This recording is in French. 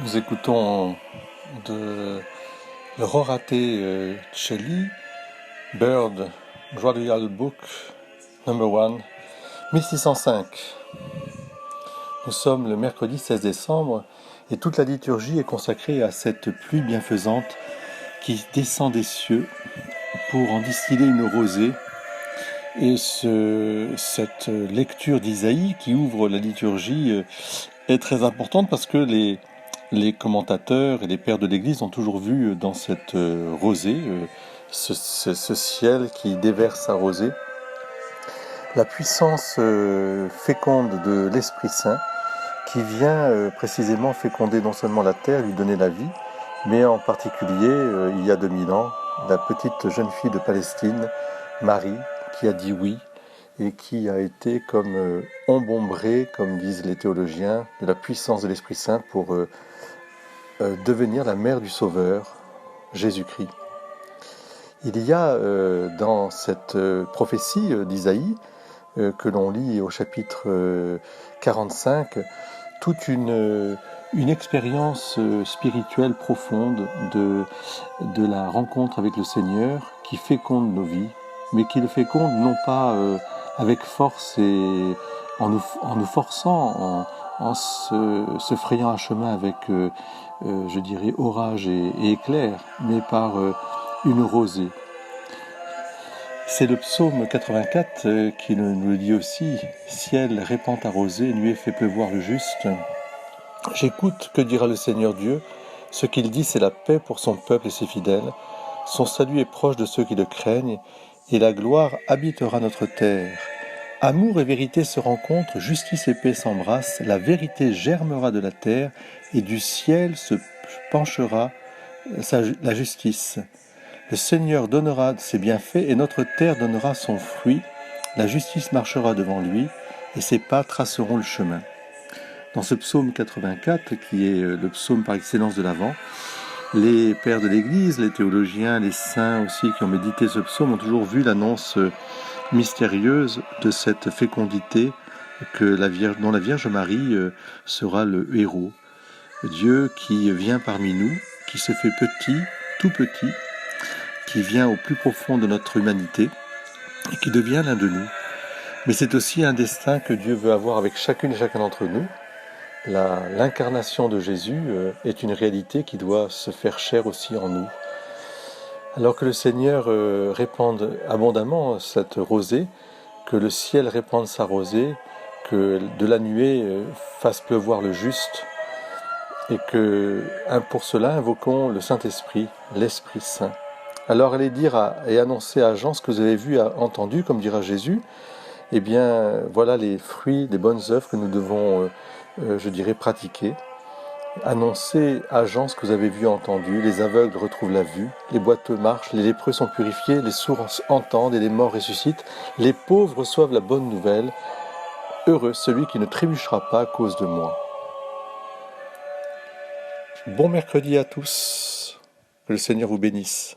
Nous écoutons de le Rorate Shelley, Bird Royal Book Number 1, 1605. Nous sommes le mercredi 16 décembre et toute la liturgie est consacrée à cette pluie bienfaisante qui descend des cieux pour en distiller une rosée. Et cette lecture d'Isaïe qui ouvre la liturgie est très importante parce que les commentateurs et les pères de l'Église ont toujours vu dans cette rosée, ce ciel qui déverse sa rosée, la puissance féconde de l'Esprit Saint qui vient précisément féconder non seulement la terre, lui donner la vie, mais en particulier, il y a 2000 ans, la petite jeune fille de Palestine, Marie, qui a dit oui et qui a été comme embombrée, comme disent les théologiens, de la puissance de l'Esprit Saint pour devenir la mère du Sauveur, Jésus-Christ. Il y a dans cette prophétie d'Isaïe, que l'on lit au chapitre 45, toute une expérience spirituelle profonde de la rencontre avec le Seigneur qui féconde nos vies, mais qui le féconde non pas avec force et en nous forçant, en se frayant un chemin avec, je dirais, orage et éclair, mais par une rosée. C'est le psaume 84 qui nous le dit aussi. « Ciel, répand ta rosée, nuée fait pleuvoir le juste. J'écoute, que dira le Seigneur Dieu. Ce qu'il dit, c'est la paix pour son peuple et ses fidèles. Son salut est proche de ceux qui le craignent, et la gloire habitera notre terre. Amour et vérité se rencontrent, justice et paix s'embrassent, la vérité germera de la terre, et du ciel se penchera la justice. Le Seigneur donnera ses bienfaits, et notre terre donnera son fruit. La justice marchera devant lui, et ses pas traceront le chemin. » Dans ce psaume 84, qui est le psaume par excellence de l'Avent, les pères de l'Église, les théologiens, les saints aussi qui ont médité ce psaume ont toujours vu l'annonce mystérieuse de cette fécondité dont la Vierge Marie sera le héros. Dieu qui vient parmi nous, qui se fait petit, tout petit, qui vient au plus profond de notre humanité et qui devient l'un de nous. Mais c'est aussi un destin que Dieu veut avoir avec chacune et chacun d'entre nous. L'incarnation de Jésus est une réalité qui doit se faire chair aussi en nous. Alors que le Seigneur répande abondamment cette rosée, que le ciel répande sa rosée, que de la nuée fasse pleuvoir le juste, et que pour cela invoquons le Saint-Esprit, l'Esprit Saint. Alors allez dire et annoncer à Jean ce que vous avez vu et entendu, comme dira Jésus. Eh bien, voilà les fruits des bonnes œuvres que nous devons, je dirais, pratiquer. Annoncez à Jean ce que vous avez vu et entendu. Les aveugles retrouvent la vue, les boiteux marchent, les lépreux sont purifiés, les sourds entendent et les morts ressuscitent. Les pauvres reçoivent la bonne nouvelle. Heureux celui qui ne trébuchera pas à cause de moi. Bon mercredi à tous. Que le Seigneur vous bénisse.